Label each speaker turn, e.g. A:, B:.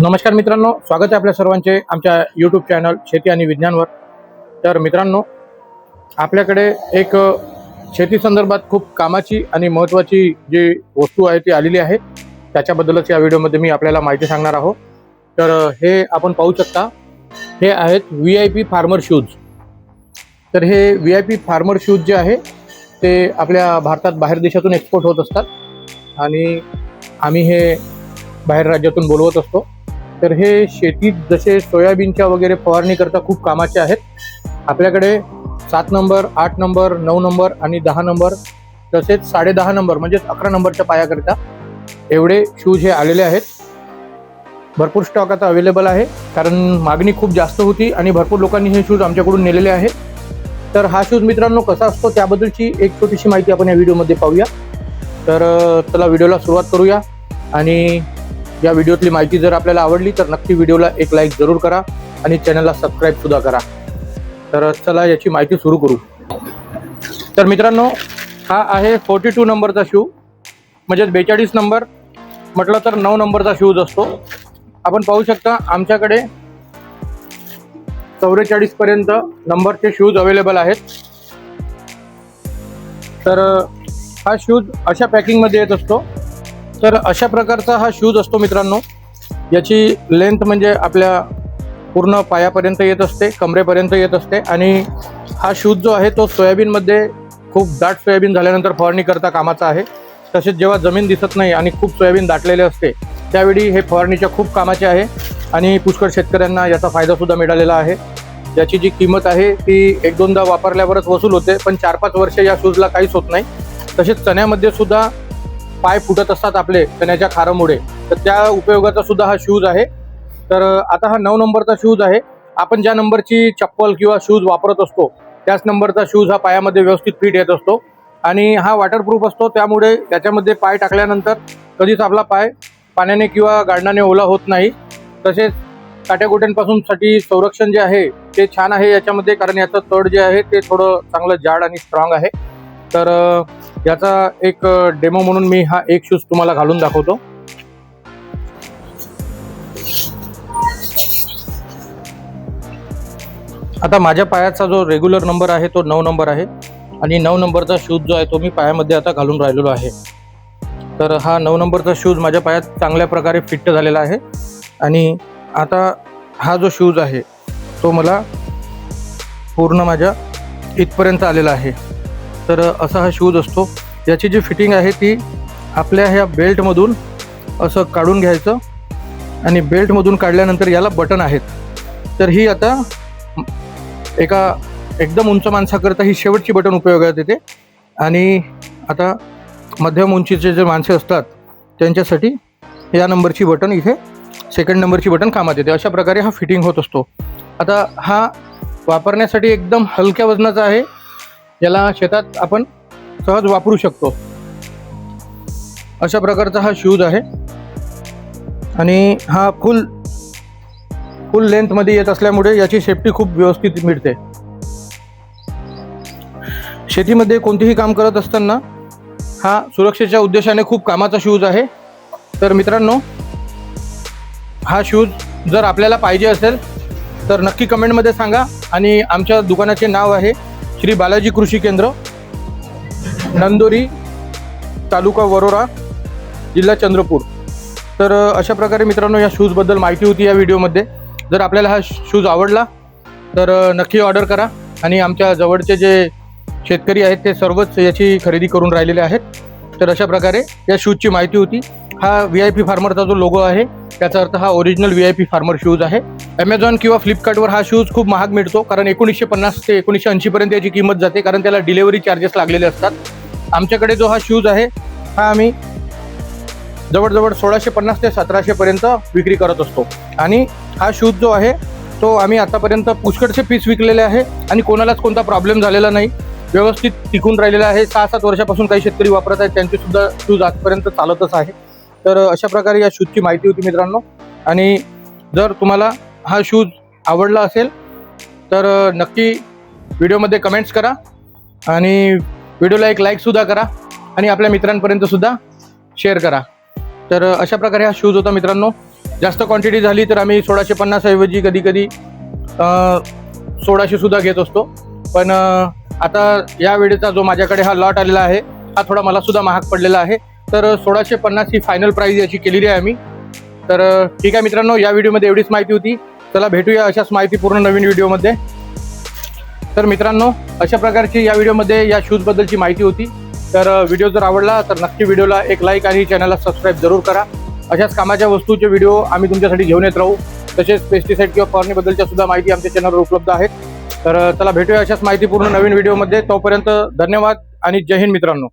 A: नमस्कार मित्रांनो, स्वागत आहे आपल्या सर्वांचे आमच्या यूट्यूब चॅनल शेती आणि विज्ञानवर। तर मित्रांनो, आपल्याकडे एक शेती संदर्भात खूप कामाची आणि महत्त्वाची जी वस्तू आहे ती आलेली आहे, त्याच्याबद्दलच या व्हिडिओमध्ये मी आपल्याला माहिती सांगणार आहोत। तर हे आपण पाहू शकता, हे आहेत VIP फार्मर शूज। तर हे VIP फार्मर शूज जे आहे ते आपल्या भारतात बाहेर देशातून एक्सपोर्ट होत असतात आणि आम्ही हे बाहेर राज्यातून बोलवत असतो। तर हे शेतीत जसे सोयाबीनच्या वगैरे फवारणी करता खूप कामाचे आहेत। आपल्याकडे 7 नंबर, 8 नंबर, 9 नंबर आणि 10 नंबर, तसेच 10.5 नंबर म्हणजे 11 नंबरच्या पायाकरिता एवढे शूज हे आलेले आहेत। भरपूर स्टॉक आता अवेलेबल आहे, कारण मागणी खूप जास्त होती आणि भरपूर लोकांनी हे शूज आमच्याकडून नेलेले आहे। तर हा शूज मित्रांनो कसा असतो त्याबद्दलची एक छोटीशी माहिती आपण या व्हिडिओमध्ये पाहूया। तर चला व्हिडिओला सुरुवात करूया। आणि या व्हिडिओतली माहिती जर आपल्याला आवडली तर नक्की व्हिडिओला एक लाईक जरूर करा आणि चॅनलला सबस्क्राईब सुद्धा करा। तर चला याची माहिती सुरू करू। तर मित्रांनो, हा आहे 42 नंबरचा शू, म्हणजे 42 नंबर म्हटलं तर 9 नंबरचा शूज असतो। आपण पाहू शकता आमच्याकडे 44 पर्यंत नंबरचे शूज अवेलेबल आहेत। तर हा शूज अशा पॅकिंगमध्ये येत असतो। तर अशा प्रकारचा हा शूज असतो मित्रांनो। याची लेंथ म्हणजे आपल्या पूर्ण पायापर्यंत येत असते, कमरेपर्यंत येत असते। आणि हा शूज जो आहे तो सोयाबीनमध्ये खूप दाट सोयाबीन झाल्यानंतर फवारणी करता कामाचा आहे। तसेच जेव्हा जमीन दिसत नाही आणि खूप सोयाबीन दाटलेले असते त्यावेळी हे फवारणीच्या खूप कामाचे आहे आणि पुष्कळ शेतकऱ्यांना याचा फायदासुद्धा मिळालेला आहे। याची जी किंमत आहे ती 1-2दा वापरल्यावरच वसूल होते, पण 4-5 वर्ष या शूजला काहीच होत नाही। तसेच चण्यामध्ये सुद्धा पाय फुटत असतात आपले चण्याच्या खारामुळे, तर त्या उपयोगाचा सुद्धा हा शूज आहे। तर आता हा 9 नंबरचा शूज आहे। आपण ज्या नंबरची चप्पल किंवा शूज वापरत असतो त्याच नंबरचा शूज हा पायामध्ये व्यवस्थित फिट येत असतो आणि हा वॉटरप्रूफ असतो, त्यामुळे त्याच्यामध्ये पाय टाकल्यानंतर कधीच आपला पाय पाण्याने किंवा गाळणाने ओला होत नाही। तसेच काट्याकुट्यांपासून साठी संरक्षण जे आहे ते छान आहे याच्यामध्ये, कारण याचं तड जे आहे ते थोडं चांगलं जाड आणि स्ट्रॉंग आहे। तर याचा एक डेमो म्हणून मी हा एक शूज तुम्हाला घालून दाखवतो। आता माझ्या पायाचा जो रेग्युलर नंबर आहे तो 9 नंबर आहे आणि 9 नंबरचा शूज जो आहे तो मी पायामध्ये आता घालून राहिलेलो आहे। तर हा 9 नंबरचा शूज माझ्या पायात चांगल्या प्रकारे फिट झालेला आहे आणि आता हा जो शूज आहे तो मला पूर्ण माझ्या इथपर्यंत आलेला आहे। तर असा हा शूज असतो। याची जी फिटिंग आहे ती आपल्या ह्या बेल्टमधून असं काढून घ्यायचं आणि बेल्टमधून काढल्यानंतर याला बटन आहेत। तर ही आता एका एकदम उंच माणसाकरता ही शेवटची बटन उपयोगात येते आणि आता मध्यम उंचीचे जे माणसे असतात त्यांच्यासाठी या नंबरची बटन इथे सेकंड नंबरची बटन कामात येते। अशा प्रकारे हा फिटिंग होत असतो। आता हा वापरण्यासाठी एकदम हलक्या वजनाचा आहे, याला शेतात आपण सहज वापरू शकतो। अशा प्रकारचा हा शूज आहे आणि हा फुल लेंथमध्ये येत असल्यामुळे याची सेफ्टी खूप व्यवस्थित मिळते। शेतीमध्ये कोणतेही काम करत असताना हा सुरक्षेच्या उद्देशाने खूप कामाचा शूज आहे। तर मित्रांनो, हा शूज जर आपल्याला पाहिजे असेल तर नक्की कमेंटमध्ये सांगा। आणि आमच्या दुकानाचे नाव आहे श्री बालाजी कृषी केंद्र, नंदोरी, तालुका वरोरा, जिल्हा चंद्रपूर। तर अशा प्रकारे मित्रांनो या शूजबद्दल माहिती होती या व्हिडिओमध्ये। जर आपल्याला हा शूज आवडला तर नक्की ऑर्डर करा आणि आमच्या जवळचे जे शेतकरी आहेत ते सर्वच याची खरेदी करून राहिलेले आहेत। तर अशा प्रकारे या शूजची माहिती होती। हा VIP फार्मरचा जो लोगो आहे त्याचा अर्थ हा ओरिजिनल VIP फार्मर शूज आहे। ॲमेझॉन किंवा फ्लिपकार्टवर हा शूज खूप महाग मिळतो, कारण 1950 ते 1980 पर्यंत याची किंमत जाते, कारण त्याला डिलेव्हरी चार्जेस लागलेले असतात। आमच्याकडे जो हा शूज आहे हा आम्ही जवळजवळ 1650 ते 1700 पर्यंत विक्री करत असतो। आणि हा शूज जो आहे तो आम्ही आतापर्यंत पुष्कळचे पीस विकलेले आहे आणि कोणालाच कोणता प्रॉब्लेम झालेला नाही, व्यवस्थित टिकून राहिलेला आहे। 6-7 वर्षापासून काही शेतकरी वापरत आहेत, त्यांचे सुद्धा शूज आजपर्यंत चालतच आहे। तर अशा प्रकारे या शूजची माहिती होती मित्रांनो। आणि जर तुम्हाला हा शूज आवडला असेल तर नक्की व्हिडिओमध्ये कमेंट्स करा आणि व्हिडिओला एक लाईकसुद्धा करा आणि आपल्या मित्रांपर्यंत सुद्धा शेअर करा। तर अशा प्रकारे हा शूज होता मित्रांनो। जास्त क्वांटिटी झाली तर आम्ही 1650 ऐवजी कधी कधी 1600 सुद्धा घेत असतो. पण आता या वेळेचा जो माझ्याकडे हा लॉट आलेला आहे हा थोडा मला सुद्धा महाग पडलेला आहे. तर 1650 ही फायनल प्राईस याची केलेली आहे आम्ही. तर ठीक आहे मित्रांनो, या व्हिडिओमध्ये एवढीच माहिती होती. चला भेटूया अशाच माहितीपूर्ण नवीन व्हिडिओमध्ये. तर मित्रांनो, अशा प्रकारची या व्हिडिओमध्ये या शूजबद्दलची माहिती होती. तर व्हिडिओ जर आवडला तर नक्की व्हिडिओला एक लाईक आणि चॅनलला सबस्क्राईब जरूर करा. अशाच कामाच्या वस्तूचे व्हिडिओ आम्ही तुमच्यासाठी घेऊन येत राहू. तसेच पेस्टिसाइड किंवा फवारणीबद्दलच्या सुद्धा माहिती आमच्या चॅनलवर उपलब्ध आहेत. तर चला भेटूया अशाच माहितीपूर्ण नवीन व्हिडिओमध्ये. तोपर्यंत धन्यवाद आणि जय हिंद मित्रांनो.